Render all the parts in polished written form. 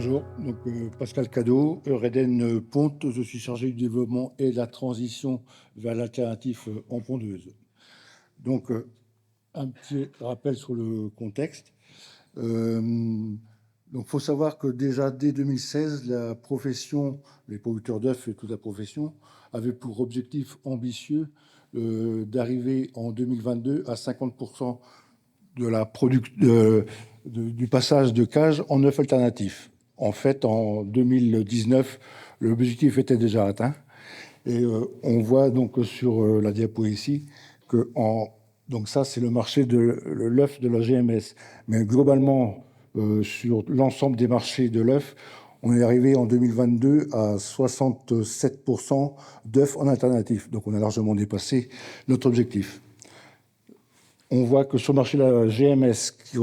Bonjour, Pascal Cadeau, Eureden Ponte, je suis chargé du développement et de la transition vers l'alternatif en pondeuse. Un petit rappel sur le contexte. Faut savoir que déjà dès 2016, la profession, les producteurs d'œufs et toute la profession, avaient pour objectif ambitieux d'arriver en 2022 à 50% du passage de cage en œufs alternatifs. En fait, en 2019, l'objectif était déjà atteint. Et on voit donc sur la diapo ici que donc ça, c'est le marché de l'œuf de la GMS. Mais globalement, sur l'ensemble des marchés de l'œuf, on est arrivé en 2022 à 67% d'œufs en alternatif. Donc on a largement dépassé notre objectif. On voit que sur le marché de la GMS, qui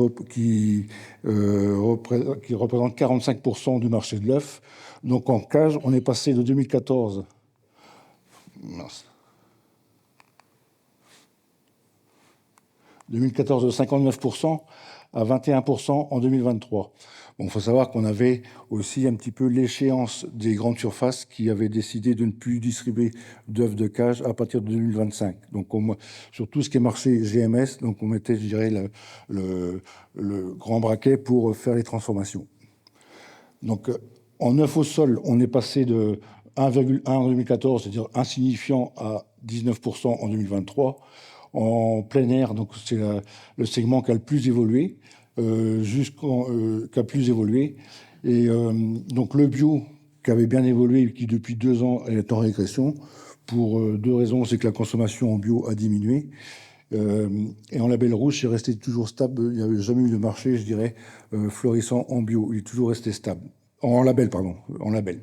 représente 45% du marché de l'œuf, donc en cage, on est passé de 2014 de 59% à 21% en 2023. Il faut savoir qu'on avait aussi un petit peu l'échéance des grandes surfaces qui avaient décidé de ne plus distribuer d'œufs de cage à partir de 2025. Donc, sur tout ce qui est marché GMS, donc on mettait, je dirais, le grand braquet pour faire les transformations. Donc, en œufs au sol, on est passé de 1,1 en 2014, c'est-à-dire insignifiant, à 19% en 2023. En plein air, donc c'est le segment qui a le plus évolué, qui a plus évolué. Et donc le bio, qui avait bien évolué, qui depuis 2 ans est en régression, pour 2 raisons. C'est que la consommation en bio a diminué. Et en label rouge, c'est resté toujours stable. Il n'y avait jamais eu de marché, je dirais, florissant en bio. Il est toujours resté stable. En label, pardon. En label.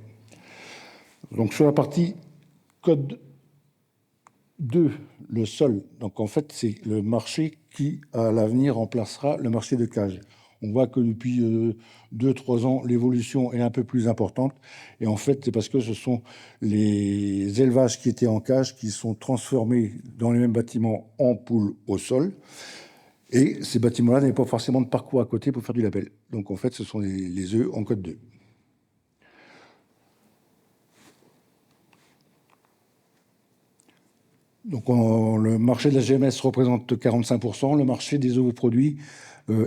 Donc sur la partie code 2, le sol. Donc en fait, c'est le marché qui, à l'avenir, remplacera le marché de cage. On voit que depuis 2-3 ans, l'évolution est un peu plus importante. Et en fait, c'est parce que ce sont les élevages qui étaient en cage qui sont transformés dans les mêmes bâtiments en poules au sol. Et ces bâtiments-là n'avaient pas forcément de parcours à côté pour faire du label. Donc en fait, ce sont les œufs en code 2. Donc, le marché de la GMS représente 45%, le marché des ovoproduits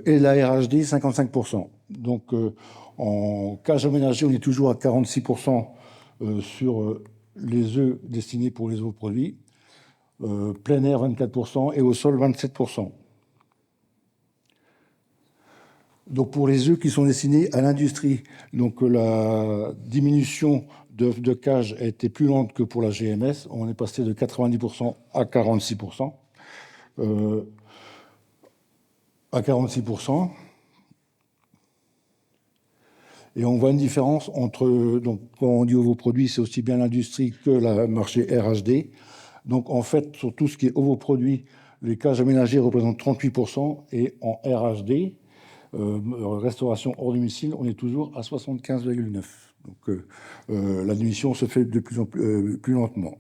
et la RHD 55%. Donc, en cage aménagée, on est toujours à 46% sur les œufs destinés pour les ovoproduits, plein air 24% et au sol 27%. Donc, pour les œufs qui sont destinés à l'industrie, donc la diminution d'œufs de cage a été plus lente que pour la GMS. On est passé de 90% à 46%. Et on voit une différence entre, donc, quand on dit ovoproduits, c'est aussi bien l'industrie que le marché RHD. Donc, en fait, sur tout ce qui est ovoproduits, les cages aménagées représentent 38%, et en RHD, restauration hors domicile, on est toujours à 75,9%. Donc, la diminution se fait de plus en plus lentement.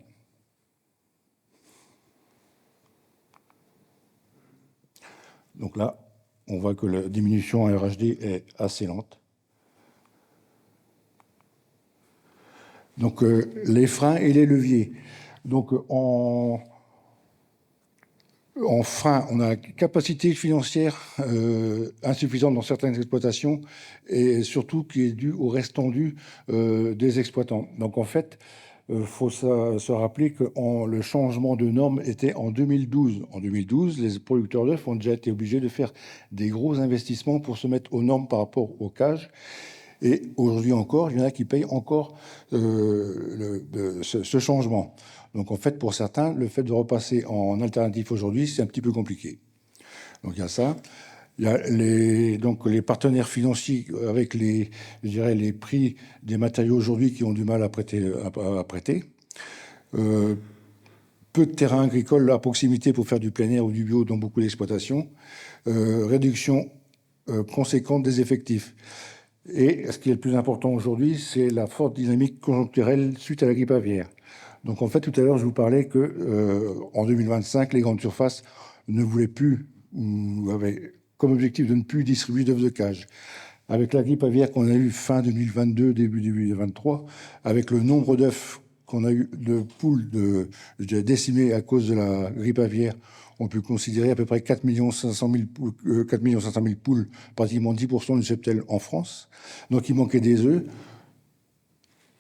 Donc là, on voit que la diminution en RHD est assez lente. Donc, les freins et les leviers. Donc, en frein, on a une capacité financière insuffisante dans certaines exploitations et surtout qui est due au restendu des exploitants. Donc en fait, il faut se rappeler que le changement de normes était en 2012. En 2012, les producteurs d'œufs ont déjà été obligés de faire des gros investissements pour se mettre aux normes par rapport aux cages. Et aujourd'hui encore, il y en a qui payent encore ce changement. Donc en fait, pour certains, le fait de repasser en alternatif aujourd'hui, c'est un petit peu compliqué. Donc il y a ça. Il y a les partenaires financiers avec je dirais, les prix des matériaux aujourd'hui qui ont du mal à prêter. Peu de terrains agricoles à proximité pour faire du plein air ou du bio dans beaucoup d'exploitations. Réduction conséquente des effectifs. Et ce qui est le plus important aujourd'hui, c'est la forte dynamique conjoncturelle suite à la grippe aviaire. Donc en fait, tout à l'heure, je vous parlais que en 2025, les grandes surfaces ne voulaient plus, ou avaient comme objectif de ne plus distribuer d'œufs de cage. avec la grippe aviaire qu'on a eue fin 2022, début 2023, avec le nombre d'œufs qu'on a eu de poules décimées à cause de la grippe aviaire, on peut considérer à peu près 4 500 000 poules, 4 500 000 poules, pratiquement 10% du cheptel en France. Donc il manquait des œufs.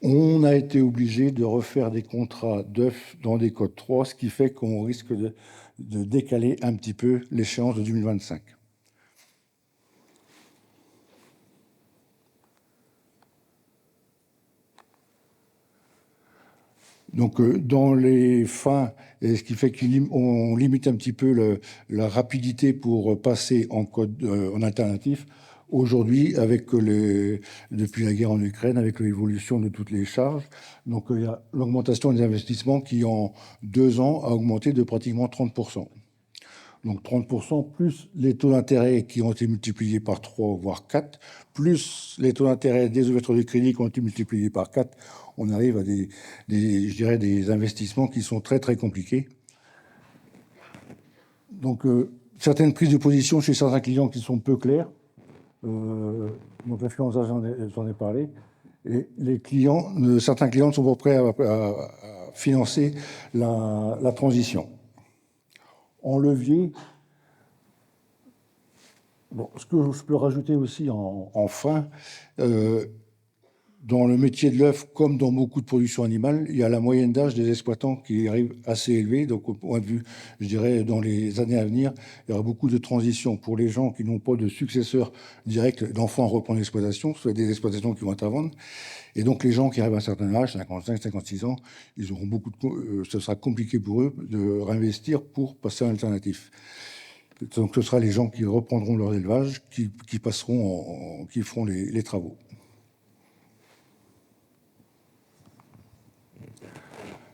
On a été obligé de refaire des contrats d'œufs dans des codes 3, ce qui fait qu'on risque de décaler un petit peu l'échéance de 2025. Donc, dans les fins, et ce qui fait qu'on limite un petit peu la rapidité pour passer en code en alternatif. Aujourd'hui, depuis la guerre en Ukraine, avec l'évolution de toutes les charges, donc il y a l'augmentation des investissements qui, en 2 ans, a augmenté de pratiquement 30%. Donc 30% plus les taux d'intérêt qui ont été multipliés par 3, voire 4, plus les taux d'intérêt des ouvertures de crédit qui ont été multipliés par 4, on arrive à je dirais des investissements qui sont très, très compliqués. Donc, certaines prises de position chez certains clients qui sont peu claires. Donc, la financière, j'en ai parlé. Et certains clients sont pas prêts à financer la transition. En levier, bon, ce que je peux rajouter aussi en fin, dans le métier de l'œuf, comme dans beaucoup de productions animales, il y a la moyenne d'âge des exploitants qui arrive assez élevée. Donc, au point de vue, je dirais, dans les années à venir, il y aura beaucoup de transitions pour les gens qui n'ont pas de successeurs directs d'enfants à reprendre l'exploitation, soit des exploitations qui vont être à vendre. Et donc, les gens qui arrivent à un certain âge, 55, 56 ans, ils auront ce sera compliqué pour eux de réinvestir pour passer à l'alternatif. Donc, ce sera les gens qui reprendront leur élevage, qui feront les travaux.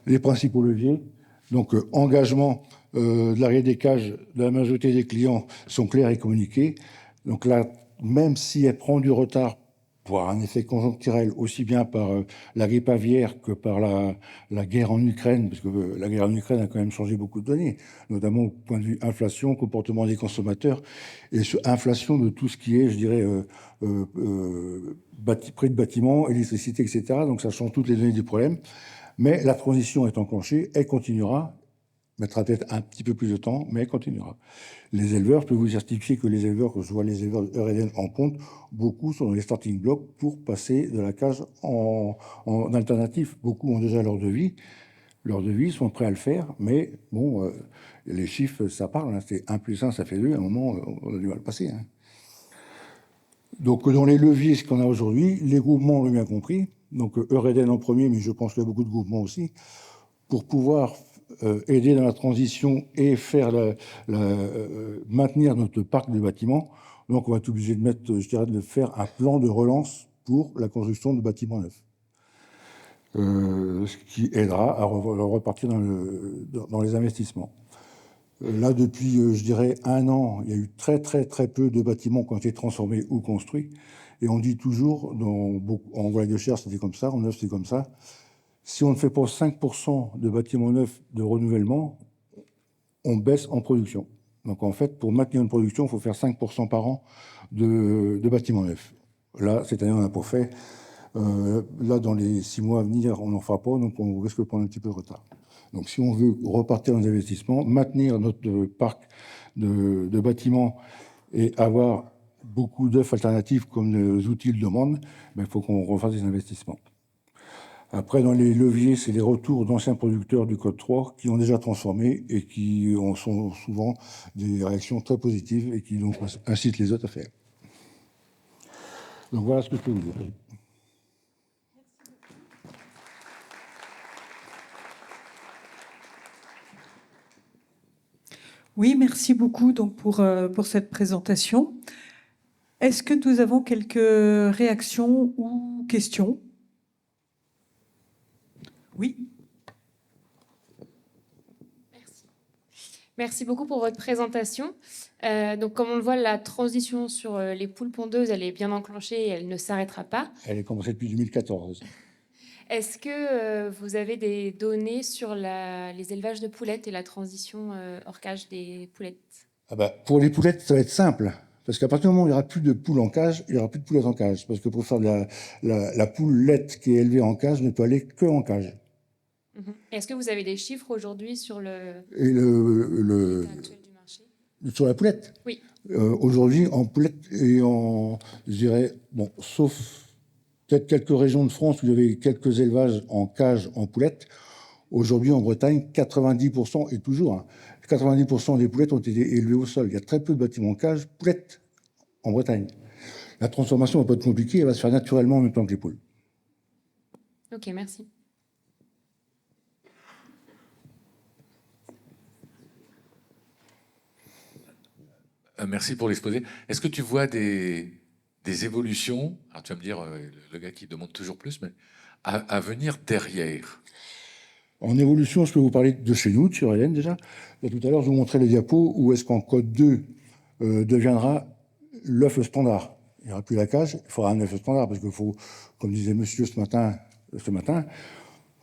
Les principaux leviers, donc engagement de l'arrêt des cages de la majorité des clients sont clairs et communiqués. Donc là, même si elle prend du retard pour un effet conjoncturel, aussi bien par la grippe aviaire que par la guerre en Ukraine, parce que la guerre en Ukraine a quand même changé beaucoup de données, notamment au point de vue inflation, comportement des consommateurs, et inflation de tout ce qui est, je dirais, prix de bâtiments, électricité, etc. Donc ça change toutes les données du problème. Mais la transition est enclenchée, elle continuera, mettra peut-être un petit peu plus de temps, mais elle continuera. Les éleveurs, je peux vous certifier que les éleveurs, que je vois les éleveurs de Eureden en compte, beaucoup sont dans les starting blocks pour passer de la cage en alternatif. Beaucoup ont déjà leur devis. Leurs devis sont prêts à le faire, mais bon, les chiffres, ça parle. Hein, c'est 1 plus 1, ça fait 2. À un moment, on a dû mal passer. Hein. Donc, dans les leviers, ce qu'on a aujourd'hui, les groupements, on l'a bien compris. Donc, Eureden en premier, mais je pense qu'il y a beaucoup de groupements aussi, pour pouvoir aider dans la transition et maintenir notre parc de bâtiments. Donc, on va être obligé de faire un plan de relance pour la construction de bâtiments neufs. Ce qui aidera à repartir dans les investissements. Là, depuis, je dirais, 1 an, il y a eu très, très, très peu de bâtiments qui ont été transformés ou construits. Et on dit toujours, en voie de chair, c'était comme ça, en neuf, c'est comme ça. Si on ne fait pas 5% de bâtiments neufs de renouvellement, on baisse en production. Donc, en fait, pour maintenir une production, il faut faire 5% par an de bâtiments neufs. Là, cette année, on n'a pas fait. Là, dans les 6 mois à venir, on n'en fera pas, donc on risque de prendre un petit peu de retard. Donc, si on veut repartir dans les investissements, maintenir notre parc de bâtiments et avoir beaucoup d'œufs alternatifs comme les outils le demandent, il faut qu'on refasse des investissements. Après, dans les leviers, c'est les retours d'anciens producteurs du Code 3 qui ont déjà transformé et qui sont souvent des réactions très positives et qui donc incitent les autres à faire. Donc, voilà ce que je peux vous dire. Oui, merci beaucoup donc, pour cette présentation. Est-ce que nous avons quelques réactions ou questions? Oui. Merci. Merci beaucoup pour votre présentation. Donc, comme on le voit, la transition sur les poules pondeuses, elle est bien enclenchée et elle ne s'arrêtera pas. Elle est commencée depuis 2014. Est-ce que vous avez des données sur les élevages de poulettes et la transition hors cage des poulettes? Pour les poulettes, ça va être simple, Parce qu'à partir du moment où il n'y aura plus de poules en cage, il n'y aura plus de poulettes en cage. Parce que pour faire la poulette qui est élevée en cage ne peut aller que en cage. Est-ce que vous avez des chiffres aujourd'hui sur l'état Et actuel du marché? sur la poulette. Oui. Aujourd'hui, en poulette et je dirais, bon, sauf peut-être quelques régions de France où il y avait quelques élevages en cage, en poulette. Aujourd'hui, en Bretagne, 90%, et toujours, hein, 90% des poulettes ont été élevées au sol. Il y a très peu de bâtiments en cage, poulettes, en Bretagne. La transformation va pas être compliquée, elle va se faire naturellement en même temps que les poules. Ok, merci. Merci pour l'exposé. Est-ce que tu vois des évolutions, alors tu vas me dire, le gars qui demande toujours plus, mais à venir derrière? En évolution, je peux vous parler de chez nous, de chez Hélène déjà. Là, tout à l'heure, je vous montrais les diapos où est-ce qu'en code 2 deviendra l'œuf standard. Il n'y aura plus la cage, il faudra un œuf standard parce qu'il faut, comme disait monsieur ce matin, il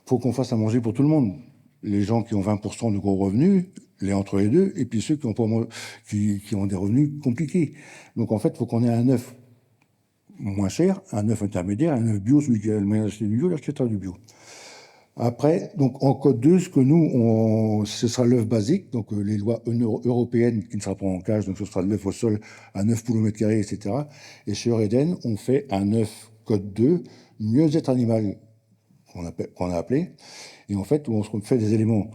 faut qu'on fasse à manger pour tout le monde. Les gens qui ont 20% de gros revenus, les entre les deux, et puis ceux qui ont des revenus compliqués. Donc en fait, il faut qu'on ait un œuf moins cher, un œuf intermédiaire, un œuf bio, celui qui a le moyen d'acheter du bio, il achètera du bio. Après, donc en code 2, ce que nous, ce sera l'œuf basique, donc les lois européennes qui ne sera pas en cage, donc ce sera l'œuf au sol à 9 poules au mètre carré, etc. Et chez Eureden, on fait un œuf code 2, mieux-être animal, qu'on a appelé, et en fait, où on se fait des éléments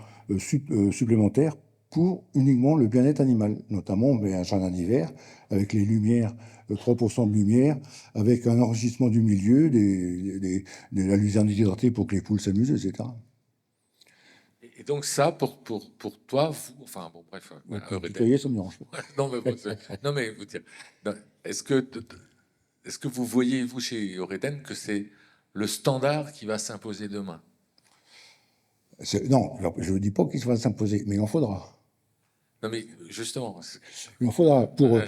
supplémentaires pour uniquement le bien-être animal. Notamment, on met un jardin d'hiver avec les lumières, 3% de lumière, avec un enrichissement du milieu, de la luzerne hydratée pour que les poules s'amusent, etc. Et donc ça, pour toi, vous, enfin bon, bref. Tutoyer, ça me dérange pas. Non, mais vous dire, est-ce que vous voyez, vous, chez Eureden, que c'est le standard qui va s'imposer demain? Non, je ne dis pas qu'il va s'imposer, mais il en faudra. Non, mais justement. Il en faudra pour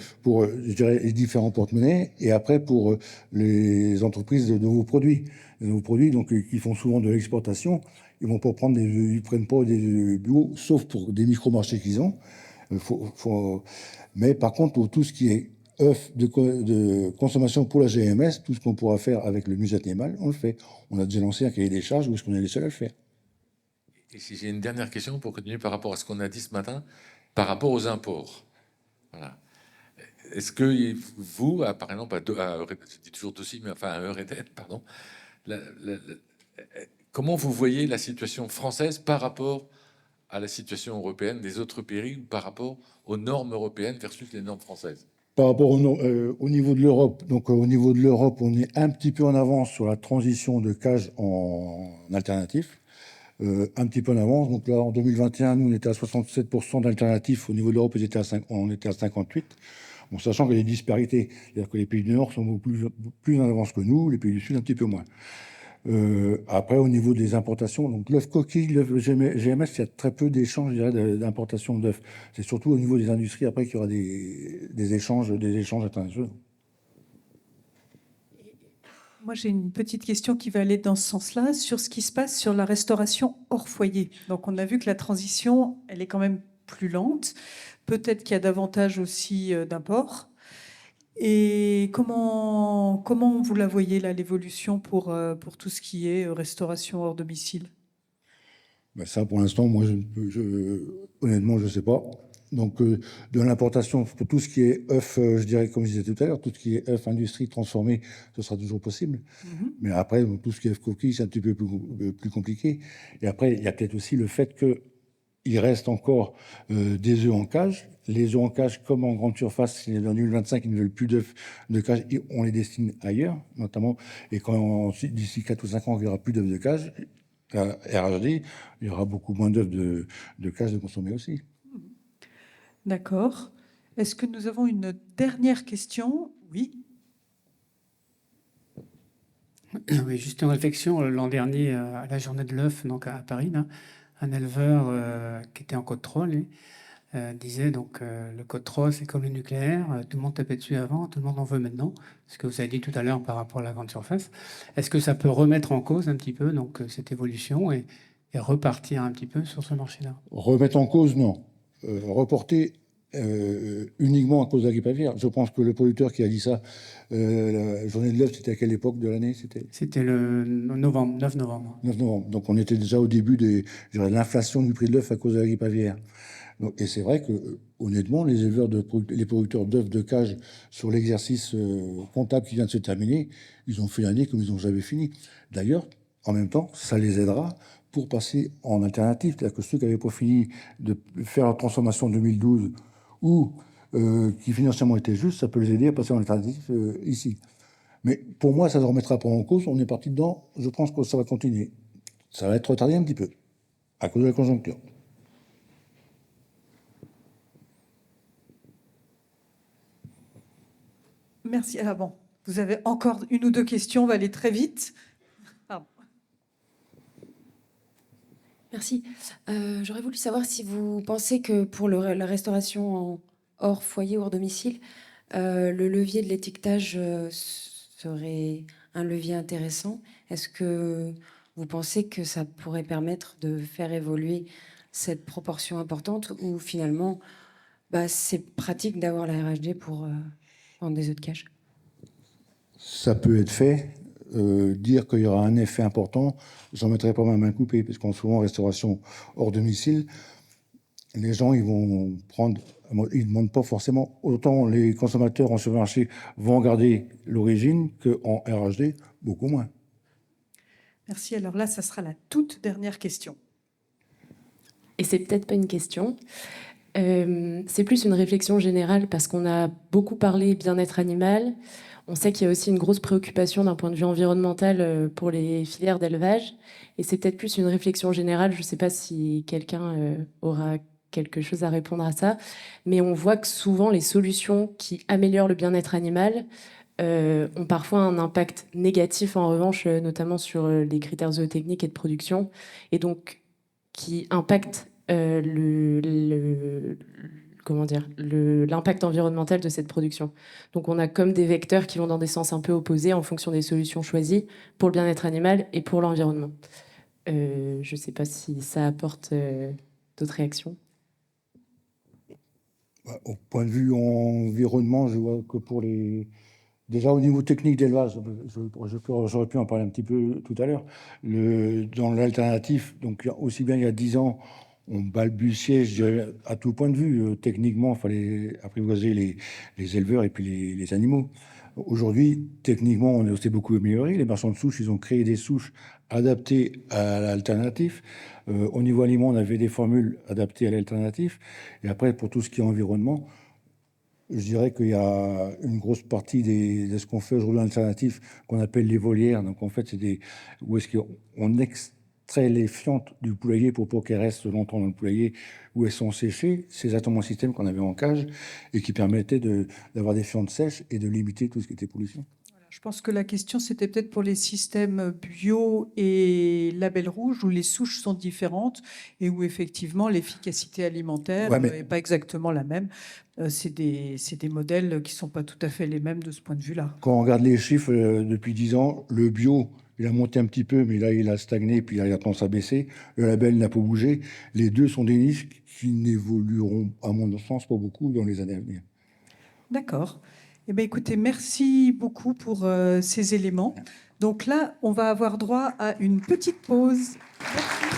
je dirais, les différents porte-monnaies et après pour les entreprises de nouveaux produits. Les nouveaux produits donc, qui font souvent de l'exportation, ils ne prennent pas des bio, sauf pour des micro-marchés qu'ils ont. Mais par contre, pour tout ce qui est œufs de consommation pour la GMS, tout ce qu'on pourra faire avec le musette animal, on le fait. On a déjà lancé un cahier des charges où est-ce qu'on est les seuls à le faire. Et si j'ai une dernière question pour continuer par rapport à ce qu'on a dit ce matin, par rapport aux imports. Voilà. Est-ce que vous, par exemple, je dis toujours aussi, mais enfin à Eureden, pardon, comment vous voyez la situation française par rapport à la situation européenne des autres pays ou par rapport aux normes européennes versus les normes françaises? Par rapport au niveau de l'Europe, donc au niveau de l'Europe, on est un petit peu en avance sur la transition de cage en alternatif. Un petit peu en avance. Donc là, en 2021, nous, on était à 67% d'alternatifs. Au niveau de l'Europe, on était à 58%. Bon, sachant qu'il y a des disparités. C'est-à-dire que les pays du Nord sont beaucoup plus en avance que nous, les pays du Sud un petit peu moins. Après, au niveau des importations, donc l'œuf coquille, l'œuf GMS, il y a très peu d'échanges, je dirais, d'importation d'œufs. C'est surtout au niveau des industries, après, qu'il y aura des échanges internationaux. Moi, j'ai une petite question qui va aller dans ce sens-là, sur ce qui se passe sur la restauration hors foyer. Donc, on a vu que la transition, elle est quand même plus lente. Peut-être qu'il y a davantage aussi d'imports. Et comment vous la voyez, là, l'évolution pour tout ce qui est restauration hors domicile? Ben ça, pour l'instant, moi, honnêtement, je ne sais pas. Donc, de l'importation, pour tout ce qui est œufs, je dirais, comme je disais tout à l'heure, tout ce qui est œufs industrie transformés, ce sera toujours possible. Mais après, tout ce qui est œufs coquilles, c'est un petit peu plus compliqué. Et après, il y a peut-être aussi le fait qu'il reste encore des œufs en cage. Les œufs en cage, comme en grande surface, en 2025, ils ne veulent plus d'œufs de cage, on les destine ailleurs, notamment. Et quand d'ici 4 ou 5 ans, il n'y aura plus d'œufs de cage, RHD, il y aura beaucoup moins d'œufs de cage de consommer aussi. D'accord. Est-ce que nous avons une dernière question? Oui. Oui, juste une réflexion. L'an dernier, à la journée de l'œuf, donc à Paris, là, un éleveur qui était en contrôle disait donc le code 3, c'est comme le nucléaire, tout le monde tapait dessus avant, tout le monde en veut maintenant. Ce que vous avez dit tout à l'heure par rapport à la grande surface. Est-ce que ça peut remettre en cause un petit peu donc cette évolution et repartir un petit peu sur ce marché-là? Remettre en cause, non. Reporter, uniquement à cause de la grippe aviaire. Je pense que le producteur qui a dit ça, la journée de l'œuf, c'était à quelle époque de l'année? C'était le 9 novembre. 9 novembre. Donc on était déjà au début de l'inflation du prix de l'œuf à cause de la grippe aviaire. Donc, et c'est vrai que, honnêtement, les producteurs d'œufs de cage sur l'exercice comptable qui vient de se terminer, ils ont fait l'année comme ils n'ont jamais fini. D'ailleurs, en même temps, ça les aidera pour passer en alternative. C'est-à-dire que ceux qui n'avaient pas fini de faire leur transformation en 2012 ou qui financièrement étaient justes, ça peut les aider à passer en alternative ici. Mais pour moi, ça ne remettra pas en cause. On est parti dedans. Je pense que ça va continuer. Ça va être retardé un petit peu à cause de la conjoncture. Merci. Ah bon, vous avez encore une ou deux questions, on va aller très vite. Pardon. Merci. J'aurais voulu savoir si vous pensez que pour la restauration hors foyer, hors domicile, le levier de l'étiquetage serait un levier intéressant. Est-ce que vous pensez que ça pourrait permettre de faire évoluer cette proportion importante ou finalement, c'est pratique d'avoir la RHD pour vendre des œufs de cage? Ça peut être fait. Dire qu'il y aura un effet important, j'en mettrai pas ma main coupée, parce qu'en souvent en restauration hors domicile, les gens ils demandent pas forcément. Autant les consommateurs en supermarché vont regarder l'origine qu'en RHD, beaucoup moins. Merci. Alors là, ça sera la toute dernière question. Et c'est peut-être pas une question. C'est plus une réflexion générale parce qu'on a beaucoup parlé bien-être animal. On sait qu'il y a aussi une grosse préoccupation d'un point de vue environnemental pour les filières d'élevage. Et c'est peut-être plus une réflexion générale. Je ne sais pas si quelqu'un aura quelque chose à répondre à ça. Mais on voit que souvent, les solutions qui améliorent le bien-être animal ont parfois un impact négatif, en revanche, notamment sur les critères zootechniques et de production. Et donc, qui impactent l'impact environnemental de cette production. Donc on a comme des vecteurs qui vont dans des sens un peu opposés en fonction des solutions choisies pour le bien-être animal et pour l'environnement. Je ne sais pas si ça apporte d'autres réactions. Au point de vue environnement, je vois que pour les... Déjà au niveau technique d'élevage, j'aurais pu en parler un petit peu tout à l'heure, dans l'alternatif, donc aussi bien il y a 10 ans, on balbutiait, je dirais, à tout point de vue. Techniquement, il fallait apprivoiser les éleveurs et puis les animaux. Aujourd'hui, techniquement, on s'est beaucoup amélioré. Les marchands de souches, ils ont créé des souches adaptées à l'alternatif. Au niveau aliment, on avait des formules adaptées à l'alternatif. Et après, pour tout ce qui est environnement, je dirais qu'il y a une grosse partie de ce qu'on fait aujourd'hui en alternatif qu'on appelle les volières. Donc, en fait, c'est où est-ce qu'on extrait les fientes du poulailler pour qu'elles restent longtemps dans le poulailler où elles sont séchées. C'est exactement un système qu'on avait en cage et qui permettait d'avoir des fientes sèches et de limiter tout ce qui était pollution. Je pense que la question, c'était peut-être pour les systèmes bio et label rouge, où les souches sont différentes et où effectivement l'efficacité alimentaire n'est pas exactement la même. C'est des modèles qui ne sont pas tout à fait les mêmes de ce point de vue-là. Quand on regarde les chiffres depuis 10 ans, le bio, il a monté un petit peu, mais là, il a stagné, puis là, il a tendance à baisser. Le label n'a pas bougé. Les deux sont des niches qui n'évolueront, à mon sens, pas beaucoup dans les années à venir. D'accord. Eh bien, écoutez, merci beaucoup pour ces éléments. Donc là, on va avoir droit à une petite pause. Merci.